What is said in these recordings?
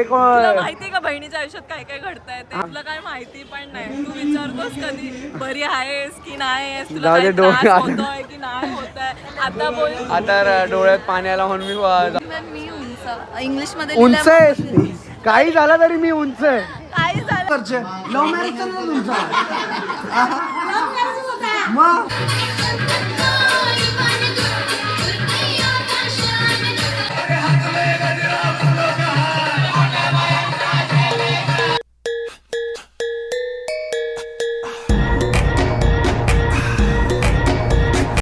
तुला माहितीये का बहिणीच्या आयुष्यात काय काय घडतंय ते तुला काय माहिती पण नाही. तू विचारतोस कधी बरी आहेस की नाही आहेस, तुला काही त्रास होतोय की नाही होतोय. आता बोल. आता डोळ्यात पाणी आला म्हणून मी उंच इंग्लिश मध्ये उंच आहे. काही झालं तरी मी उंच आहे. काय झालं लव्ह मॅरेज उंच मग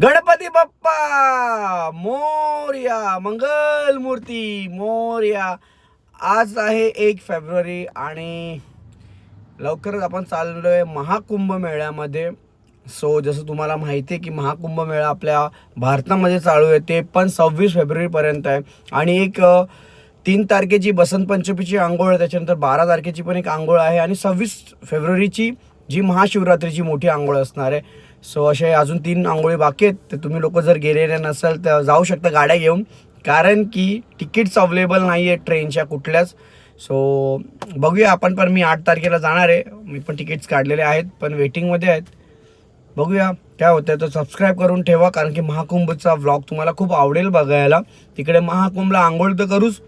गणपती बाप्पा मोरया, मंगल मूर्ती मोरया. आज आहे 1 फेब्रुवारी आणि लवकरच आपण चाललोय महाकुंभ मेळ्यामध्ये. सो जसं तुम्हाला माहिती आहे की महाकुंभ मेळा आपल्या भारतामध्ये चालू आहे, ते पण 26 फेब्रुवारीपर्यंत आहे. आणि एक 3 तारखेची बसंत पंचमीची आंघोळ आहे, त्याच्यानंतर 12 तारखेची पण एक आंघोळ आहे आणि 26 फेब्रुवारीची जी महाशिवरात्रीची मोठी आंघोळ असणार आहे. सो असे अजून 3 आंघोळी बाकी आहेत. तर तुम्ही लोक जर गेलेले नसाल तर जाऊ शकता गाड्या घेऊन, कारण की तिकीट्स अवेलेबल नाही आहेत ट्रेनच्या कुठल्याच. सो बघूया आपण. पण मी 8 तारखेला जाणार आहे, मी पण तिकीट्स काढलेले आहेत पण वेटिंगमध्ये आहेत. बघूया काय होतं. तर सबस्क्राईब करून ठेवा, कारण की महाकुंभचा व्लॉग तुम्हाला खूप आवडेल बघायला. तिकडे महाकुंभला आंघोळ तर करूच,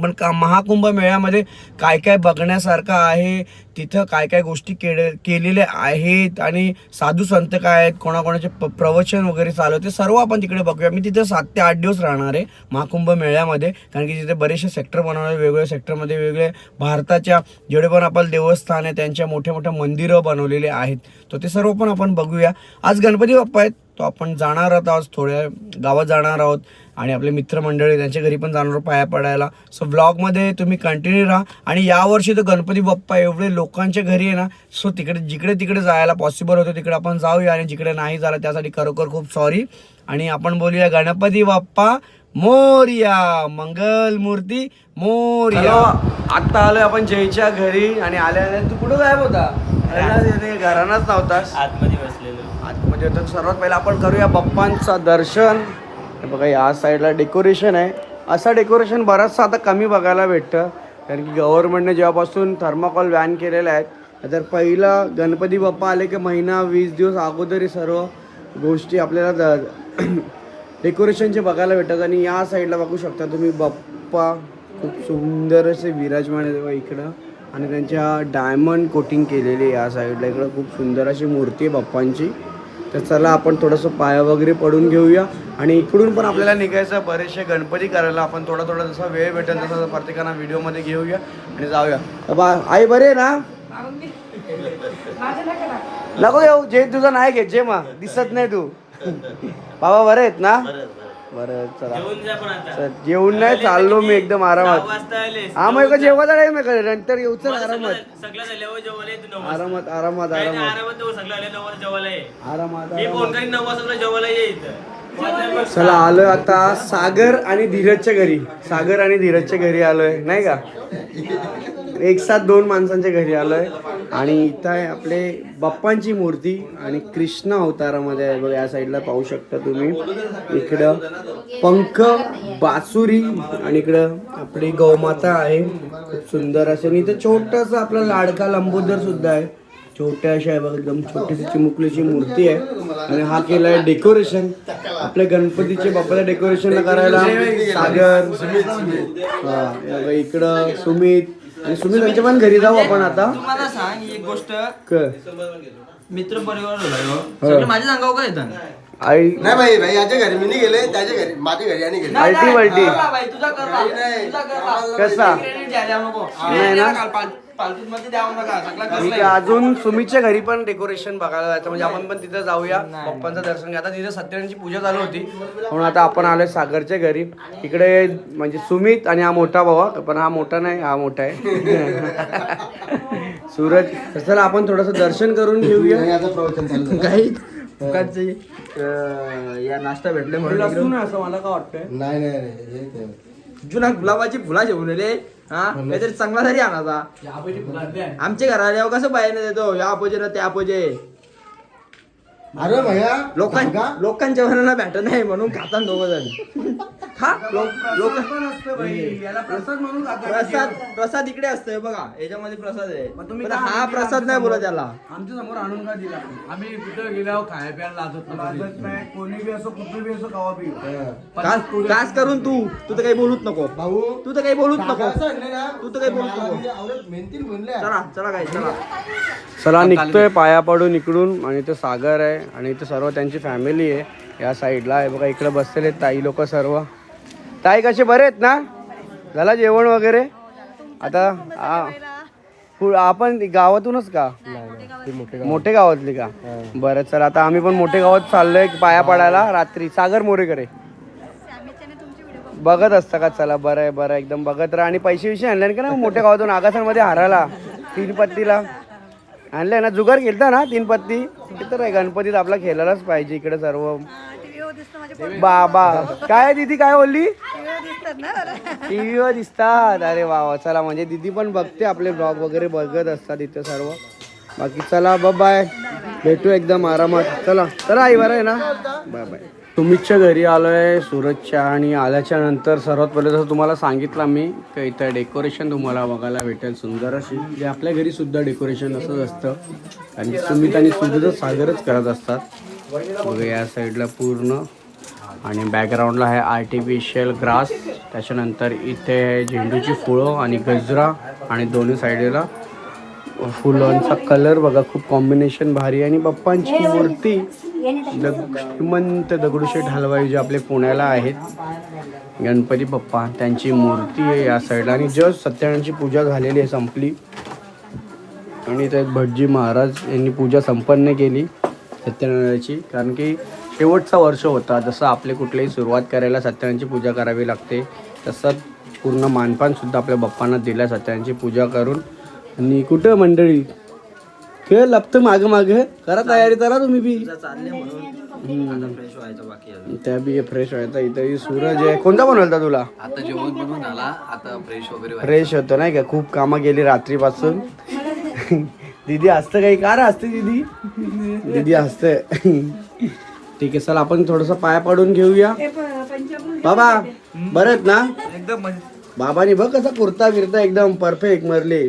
पण महाकुंभ मेळ्यामध्ये काय काय बघण्यासारखं आहे, तिथं काय काय गोष्टी केलेल्या आहेत आणि साधू संत काय आहेत, कोणाकोणाचे प्रवचन वगैरे चालू ते सर्व आपण तिकडे बघूया. मी तिथे 7 ते 8 दिवस राहणार आहे महाकुंभ मेळ्यामध्ये, कारण की तिथे बरेचसे सेक्टर बनवले, वेगवेगळ्या सेक्टरमध्ये वेगळे भारताच्या जेवढे पण आपण देवस्थान आहे त्यांच्या मोठ्या मोठ्या मंदिरं बनवलेले आहेत. तर ते सर्व पण आपण बघूया. आज गणपती बाप्पा आहेत, तो आपण जाणार आहोत, आज थोड्या गावात जाणार आहोत आणि आपले मित्रमंडळी त्यांच्या घरी पण जाणार पाया पडायला. सो व्लॉगमध्ये तुम्ही कंटिन्यू राहा. आणि यावर्षी तर गणपती बाप्पा एवढे लोकांच्या घरी आहे ना, सो तिकडे जिकडे तिकडे जायला पॉसिबल होतं तिकडे आपण जाऊया, आणि जिकडे नाही झालं त्यासाठी खरोखर खूप सॉरी. आणि आपण बोलूया गणपती बाप्पा मोरया, मंगल मूर्ती मोरया. आता आलोय आपण जयच्या घरी आणि आल्या तू कुठं गायब होता? घरानाच नव्हतास, आतमध्ये बसलेलो. आतमध्ये होतं. सर्वात पहिला आपण करूया बाप्पांचं दर्शन. बघा या साईडला डेकोरेशन आहे. असं डेकोरेशन बरंचसं आता कमी बघायला भेटतं, कारण की गव्हर्नमेंटने जेव्हापासून थर्माकॉल बॅन केलेले आहेत. तर पहिला गणपती बाप्पा आले की महिना 20 दिवस अगोदर सर्व गोष्टी आपल्याला डेकोरेशनचे बघायला भेटतात. आणि या साईडला बघू शकता तुम्ही बाप्पा खूप सुंदर असे विराजमान आहे इकडं, आणि त्यांच्या डायमंड कोटिंग केलेली या साईडला. इकडं खूप सुंदर अशी मूर्ती आहे बाप्पांची. तर चला आपण थोडंसं पाया वगैरे पडून घेऊया. आणि इकडून पण आपल्याला निघायचं बरेचसे गणपती करायला. आपण थोडा जसा वेळ भेटेल तसा प्रत्येकांना व्हिडिओमध्ये घेऊया आणि जाऊया. बा आई बरे ना? नको येऊ जे तुझं नाही घे, जे मा दिसत नाही तू. बाबा बरे आहेत ना? बरं चला जेवून नाही चाललो मी एकदम आरामात. हा मग जेवायचा टाइम आहे, नंतर येऊ. चल आरामात आरामात आरामात आरामात. चला आलोय आता सागर आणि धीरजच्या घरी. सागर आणि धीरजच्या घरी आलोय नाही का, एक साथ 2 माणसांच्या घरी आलोय. आणि इथं आहे आपले बाप्पांची मूर्ती आणि कृष्ण अवतारामध्ये आहे बघा. या साईडला पाहू शकता तुम्ही. इकडं पंख, बासुरी आणि इकडं आपली गौमाता आहे खूप सुंदर असे. आणि इथं छोटासा आपला लाडका लंबोदर सुद्धा आहे, छोट्या अशा आहे बघा, एकदम छोटीशी चिमुकलीची मूर्ती आहे. आणि हा केला आहे डेकोरेशन आपल्या गणपतीचे बाप्पाच्या डेकोरेशन करायला सागर, हा इकडं सुमित. आणि सुमित यांच्या पण घरी जाऊ आपण आता. तुम्हाला सांग एक गोष्ट, मित्र परिवार माझ्या सांगाव का येतात आई नाही भाई भाई याच्या घरी मी नाही गेले, त्याच्या घरी माझ्या घरी आणि गेले. अल्टी वल्टी कसा नाही ना, अजून सुमितच्या घरी पण डेकोरेशन बघायला जायचं, म्हणजे आपण पण तिथं जाऊया, बाप्पांचं दर्शन घ्या. आता तिथे सत्यनारायणची पूजा चालू होती म्हणून आता आपण आलोय सागरच्या घरी. इकडे म्हणजे सुमित आणि हा मोठा भावा, पण हा मोठा नाही, हा मोठा आहे सूरज. तसं आपण थोडंसं दर्शन करून घेऊया. काही या नाश्ता भेटले म्हणून असं मला काय वाटतंय. नाही जुना गुलाबाची फुला घेऊन येले, हा काहीतरी चांगला तरी आणायचा. आमच्या घराला कसं बाहेर देतो, या अपोजे ना त्या अपोजे. अरे भैया लोकांच्या वरांना भेटत नाही म्हणून खाता दोघं जण खा लोक प्रसाद इकडे असतोय बघा, याच्यामध्ये प्रसाद आहे पण हा प्रसाद नाही बोला त्याला. आमच्या समोर आणून का दिला आम्ही कुठे गेल्यावर खाया प्यायला लाजत नाही. कोणी बी असो कुठे बी असो कावा बी कास करून तू तर काही बोलूच नको भाऊ तू तर काही बोलूच नको असं आणलं ना, तू तर काही बोलूच नको. आवडत मेहनतीने बनले. चला चला काय चला चला निघतोय पाया पडून इकडून. आणि इथे सागर आहे आणि इथे सर्व त्यांची फॅमिली आहे या साईडला आहे बघा. इकडे बसलेले ताई लोक सर्व. ताई कसे बरे आहेत ना? झाला जेवण वगैरे? आता आपण गावातूनच का? मोठे गावातली का? बरं चला आता आम्ही पण मोठे गावात चाललोय पाया पडायला रात्री. सागर मोरेकडे बघत असता का? चला बरं आहे बरं एकदम बघत राहा. आणि पैसे विषय आणले का ना मोठ्या गावातून आगासनमध्ये हाराला 3 पत्तीला आणलंय ना? जुगार खेळता ना 3 पत्ती? तर आहे गणपतीत आपला खेळायलाच पाहिजे इकडे सर्व. बाबा काय दीदी काय बोलली? टीव्हीवर दिसतात. अरे वा वा चला म्हणजे दीदी पण बघते आपले ब्लॉग वगैरे बघत असतात इथे सर्व. बाकी चला बाय भेटू एकदम आरामात. चला चला आई बरं आहे ना? Bye bye. सुमितच्या घरी आलोय सूरजच्या. आणि आल्याच्या नंतर सर्वात पहिले जसं तुम्हाला सांगितलं मी की इथं डेकोरेशन तुम्हाला बघायला भेटेल सुंदर अशी. जे आपल्या घरी सुद्धा डेकोरेशन असंच असतं आणि सुमित आणि सूरज सागरच करत असतात बघा या साईडला पूर्ण. आणि बॅकग्राऊंडला आहे आर्टिफिशियल ग्रास. त्याच्यानंतर इथे झेंडूची फुलं आणि गजरा आणि दोन्ही साईडला फुलांचा कलर बघा खूप कॉम्बिनेशन भारी. आणि बाप्पांची मूर्ती श्रीमंत दगडूशेठ हलवाई जे आपले पुण्याला आहेत गणपती बाप्पा त्यांची मूर्ती आहे या साईडला. आणि जस्ट सत्यनारायणची पूजा झालेली आहे संपली. आणि त्यात भटजी महाराज यांनी पूजा संपन्न केली सत्यनारायणाची. कारण की शेवटचा वर्ष होता. जसं आपले कुठलीही सुरुवात करायला सत्यनारायणची पूजा करावी लागते तसंच पूर्ण मानपानसुद्धा आपल्या बाप्पांना दिल्या सत्यनारायणची पूजा करून. आणि कुठं मंडळी खेळ लपतं मागं मागं करा तयारी करा तुम्ही बी. त्या बी फ्रेश व्हायचा. इथं सूरज आहे. कोणता बनवलता तुला? आता जेवण बनवून आला, आता फ्रेश वगैरे फ्रेश होतं नाही का? खूप कामं गेली रात्रीपासून. दीदी असतं काही कार असते दीदी? दीदी असते. ठीक आहे चला आपण थोडस पाया पाडून घेऊया. बाबा बरं आहेत ना? एकदम बाबानी बघ कसा कुर्ता बिरता एकदम परफेक्ट मरले.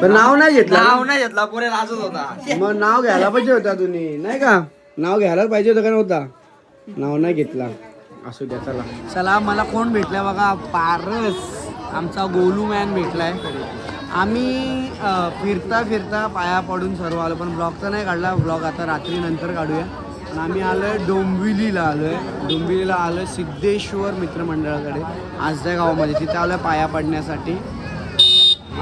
पण नाव नाही घेतलं. नाव नाही घेतला पुढे लाजत होता. मग नाव घ्यायला पाहिजे होता तुम्ही नाही का? नाव घ्यायला पाहिजे होतं का नव्हता? नाव नाही घेतला. असू द्या चला. चला मला कोण भेटलाय बघा पारस आमचा गोलू मॅन भेटलाय. आम्ही फिरता फिरता पाया पडून सर्व आलो पण ब्लॉग तर नाही काढला. ब्लॉग आता रात्री नंतर काढूया. पण आम्ही आलो आहे डोंबिवलीला आलो आहे. डोंबिवलीला आलो आहे सिद्धेश्वर मित्रमंडळाकडे आजच्या गावामध्ये. तिथे आलो आहे पाया पडण्यासाठी.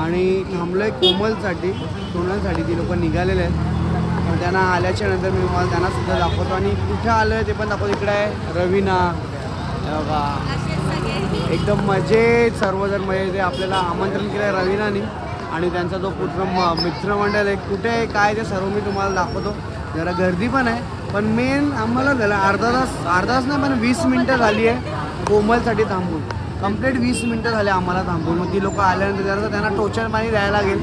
आणि थांबलो आहे कोमलसाठी सोनलसाठी. ती लोक निघालेले आहेत. पण त्यांना आल्याच्या नंतर मी मला त्यांनासुद्धा दाखवतो. आणि कुठे आलो आहे ते पण दाखवतो. इकडे आहे रवीना बघा एकदम मजेत सर्वजण मजेत. आपल्याला आमंत्रण केलं आहे रवीनानी आणि त्यांचा जो पूर्ण मित्रमंडळ आहे कुठे आहे काय ते सर्व मी तुम्हाला दाखवतो. जरा गर्दी पण आहे पण मेन आम्हाला झालं अर्धा तास नाही पण 20 मिनटं झाली आहे कोमलसाठी थांबून. कंप्लीट 20 मिनटं झाले आम्हाला थांबून. मग ती लोक आल्यानंतर जरा त्यांना टोचन पाणी द्यायला लागेल.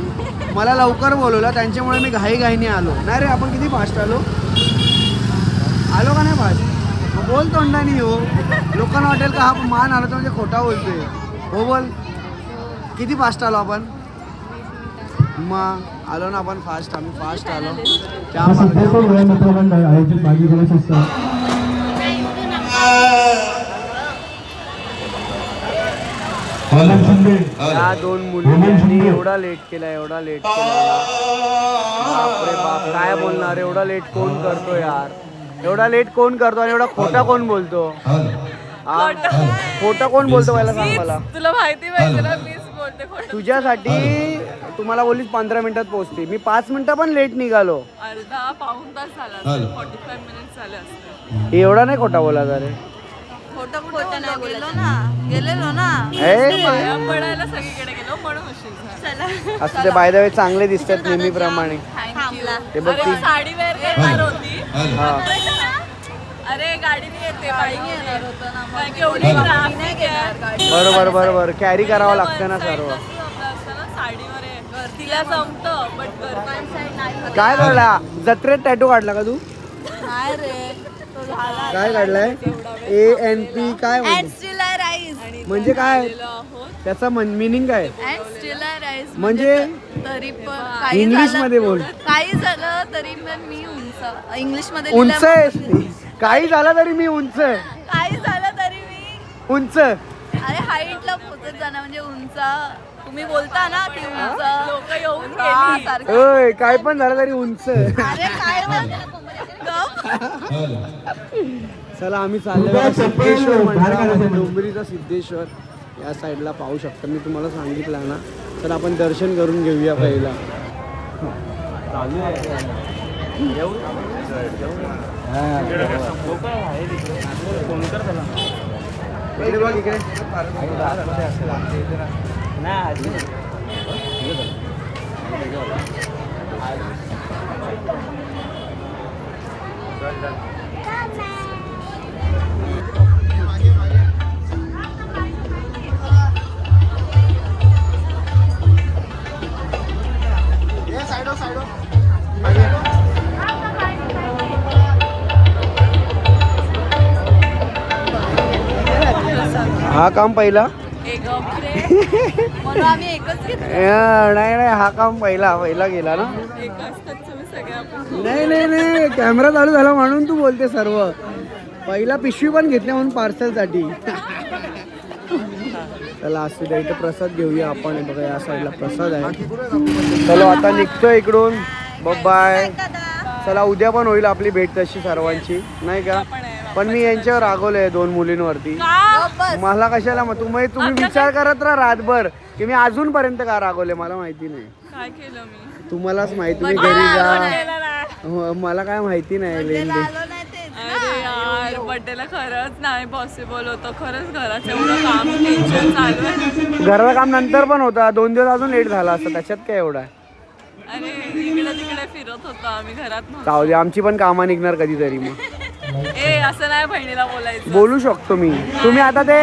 मला लवकर बोलवलं त्यांच्यामुळे मी घाईघाईने आलो. नाही रे आपण किती फास्ट आलो का नाही फास्ट? मग बोल तोंडानी हो. लोकांना वाटेल का हा मान आलो तर म्हणजे खोटा बोलतोय. हो बोल किती फास्ट आलो आपण? मग आलो ना आपण फास्ट. आम्ही फास्ट आलो. या 2 मुली एवढा लेट केला बापरे बाप काय बोलणार. एवढा लेट कोण करतो यार? एवढा लेट कोण करतो आणि एवढा खोटा कोण बोलतो? खोटा कोण बोलतो पहिला सांग मला. तुला माहिती पाहिजे ना मीच बोलते खोटं. तुझ्यासाठी तुम्हाला बोलीस 15 मिनिटात पोहोचते. मी 5 मिनिटं पण लेट निघालो. अर्धा पाऊण तास झाला असेल. 45 मिनिट्स झाले असते. एवढा नाही खोटा बोला रे. खोटं नाही गेलेलो ना पाया पडायला सगळीकडे गेलो म्हणून उशीर झाला. असं ते बाय द वे चांगले दिसतात नेहमीप्रमाणे. ते बघ ती साडी वेअर करणार होती. अरे गाडीने येते बाईक येणार होतं ना कारण की एवढी ट्रॅफिक आहे. बरोबर कॅरी करावं लागतं ना सर्व. साडीवर तिला जमतं बट काय काढला? जत्रेत टॅटू काढला का तू? नाही रे तो झाला काय काढलाय ANP काय अँड स्टील आय राईस म्हणजे काय त्याचा मिनिंग काय अँड स्टील आय राईस म्हणजे तरी पण काही इंग्लिश झालं- मध्ये बोल. काही झालं तरी पण मी उंच इंग्लिश मध्ये उंच लिहिलं- आहे काही झालं तरी मी उंच काही झालं तरी मी उंच अरे हाईटला पोहोचत जाणं म्हणजे उंच तुम्ही बोलता ना की उंच लोक येऊन सारखं ओय काय पण झालं तरी उंच अरे काय गप. चला आम्ही चाललो सिद्धेश्वर मंदिरामध्ये डोंबिवलीचा सिद्धेश्वर या साईडला पाहू शकता मी तुम्हाला सांगितलं ना तर आपण दर्शन करून घेऊया पहिला चालू इकडे बघ इकडे हा काम पहिला म्हणून आम्ही एकच घेतलं नाही नाही हा काम पहिला गेला ना एक असतात तुम्ही सगळे आपण नाही नाही नाही कॅमेरा चालू झाला म्हणून तू बोलते सर्व पहिला पिशवी पण घेतली म्हणून पार्सलसाठी चला असू द्या इथे प्रसाद घेऊया आपण हे बघा या साईडला प्रसाद आहे चलो आता निघतोय इकडून बाय चला उद्या पण होईल आपली भेट तशी सर्वांची नाही का पण मी यांच्यावर रागवलंय 2 मुलींवरती मला कशाला मग तुम्ही विचार करत राहा रातभर की मी अजूनपर्यंत का रागवले मला माहिती नाही काय केलं मी तुम्हालाच माहिती मी घरी जा हो, मला काय माहिती नाही लेंडी अरे यार बर्थडेला खरंच नाही पॉसिबल होतं खरंच घराचं एवढं काम टेन्शन चालू आहे घराचं काम नंतर पण होता 2 दिवस अजून लेट झाला असता त्याच्यात काय एवढा अरे इकडे तिकडे फिरत होतो आम्ही घरात नव्हतो. जाऊ दे आमची पण कामं निघणार कधीतरी मग ए असं नाही बहिणीला बोलायचं बोलू शकतो मी तुम्ही आता ते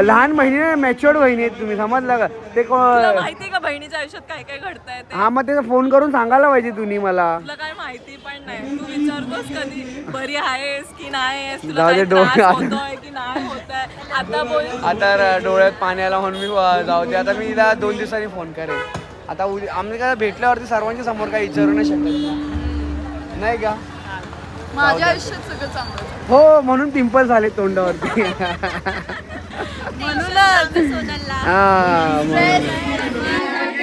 लहान बहिणी नाही मॅच्युअर्ड बहिणी आहेत तुम्ही समजलं का ते तुला माहिती का बहिणीच्या आयुष्यात काय काय घडतंय ते हा मग ते फोन करून सांगायला पाहिजे तुम्ही मला तुला काय माहिती पण नाही तू विचारतोस कधी बरी आहेस की नाही आहेस तुला जाऊ दे, काही डोळे त्रास आता- होतोय की नाही होतोय आता बोल आता डोळ्यात पाणी आला म्हणून मी जाऊ दे आता मी हिला 2 दिवसांनी फोन करेन आता आम्ही काय भेटल्यावरती सर्वांच्या समोर काय विचारू नाही शकत नाही का माझ्या आयुष्यात सगळं चांगलं हो म्हणून पिंपल झाले तोंडावरती म्हणूनच सोनलला हा मग.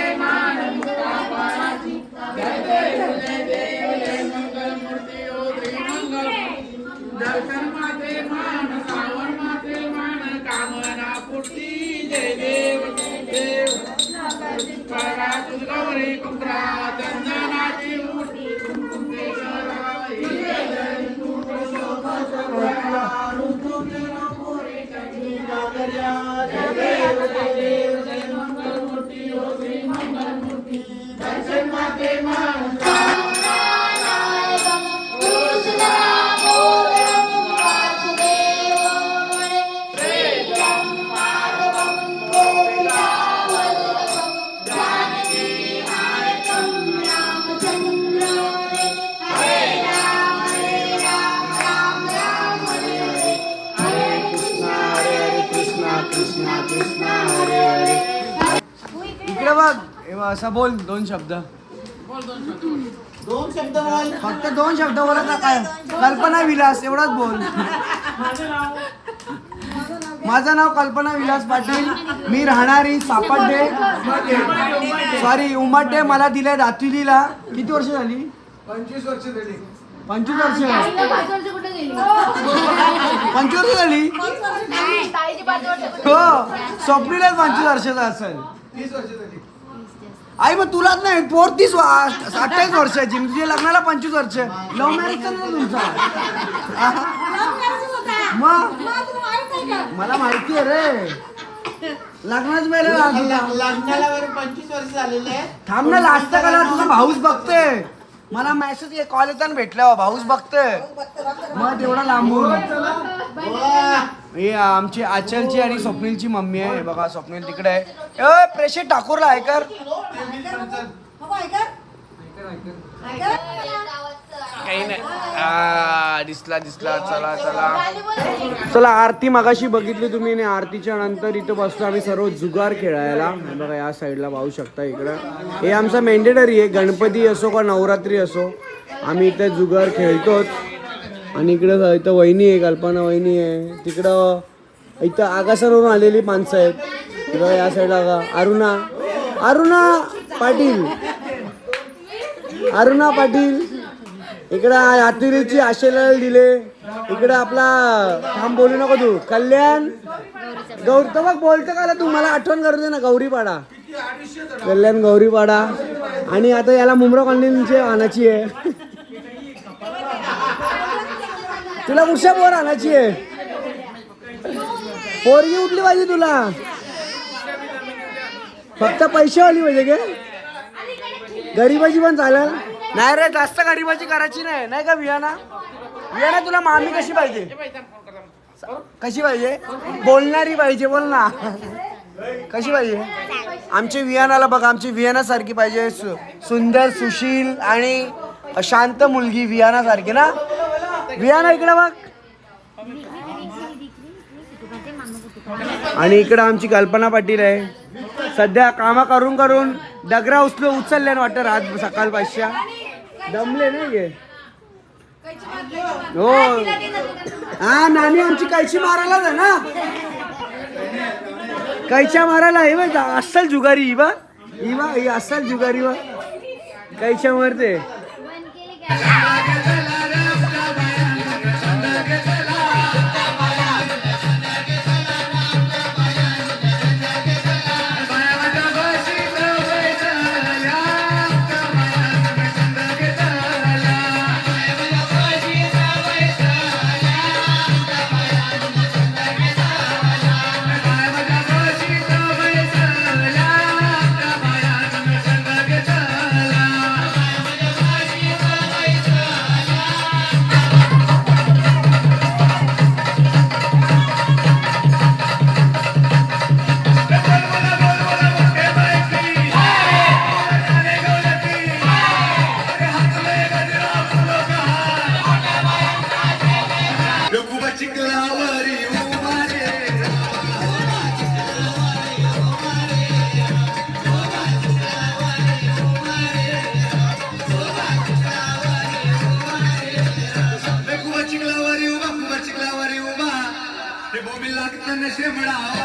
इकडे बघ असं बोल 2 शब्द फक्त 2 शब्द बोलत ना काय कल्पना विलास एवढाच बोल माझं नाव कल्पना विलास पाटील मी राहणारी सापड्डे सॉरी उमाटे मला दिले दातुलीला किती वर्ष झाली 25 वर्ष झाली 25 वर्ष 25 वर्ष झाली हो स्वप्नीलाच 25 वर्षाचा असेल 30 वर्ष झाली आई मग तुलाच नाही 28 वर्षाची तुझ्या लग्नाला 25 वर्ष लव्ह मॅरेज तर ना तुमचा मग मला माहिती आहे रे लग्नाच वेळेला लग्नाला 25 वर्ष झालेले थांब ना लास्ट कला तुझा भाऊच बघतोय मला मेसेज कॉलेजात भेटला भाऊच बघतोय मग तेवढा लांबून हे आमची आचलची आणि स्वप्नीलची मम्मी आहे बघा स्वप्नील तिकडे आहे प्रेशर ठाकूरला ऐकर काही नाही दिसला चला चला आरती मगाशी बघितली तुम्ही आणि आरतीच्या नंतर इथं बसलो आम्ही सर्व जुगार खेळायला. बघा या साईडला पाहू शकता इकडं हे आमचा मेंडेटरी आहे. गणपती असो का नवरात्री असो आम्ही इथे जुगार खेळतोच. आणि इकडं इथं वहिनी आहे, कल्पना वहिनी आहे. तिकडं इथं आकाशावरून आलेली माणसं आहेत. तिकडं या साईडला का अरुणा पाटील इकडं हातुरीची आशेलाल दिले. इकडं आपला थांब बोलू नको तू कल्याण गौरी तर बघ बोलतं का तू मला आठवण करू दे ना गौरीपाडा कल्याण गौरीपाडा. आणि आता याला मुंब्रा कॉलनीची आणायची आहे. तुला उषा पोर आणायची आहे. पोरगी उठली पाहिजे तुला फक्त पैशावाली पाहिजे गे. गरीबाची पण चालेल. नाही रे जास्त गरीबाची करायची नाही का वियाना तुला मामी कशी पाहिजे बोलणारी पाहिजे बोल ना कशी पाहिजे. आमची वियानाला बघा आमची वियाना सारखी पाहिजे. सुंदर सुशील आणि शांत मुलगी वियाना सारखी ना. वियाना इकडे बघ. आणि इकडं आमची कल्पना पाटील आहे. सध्या कामा करून डगरा उचलले ना वाटतं रात सकाळपासच्या दमले नाही गे. हो हा नानी आमची कैची मारायला जा ना कैच्या मारायला हे बघ अस्सल जुगारी ही अस्सल जुगारी बघ कैच्या मारते. चिखलावरी उभा ते बोबी लागतं नशे म्हणा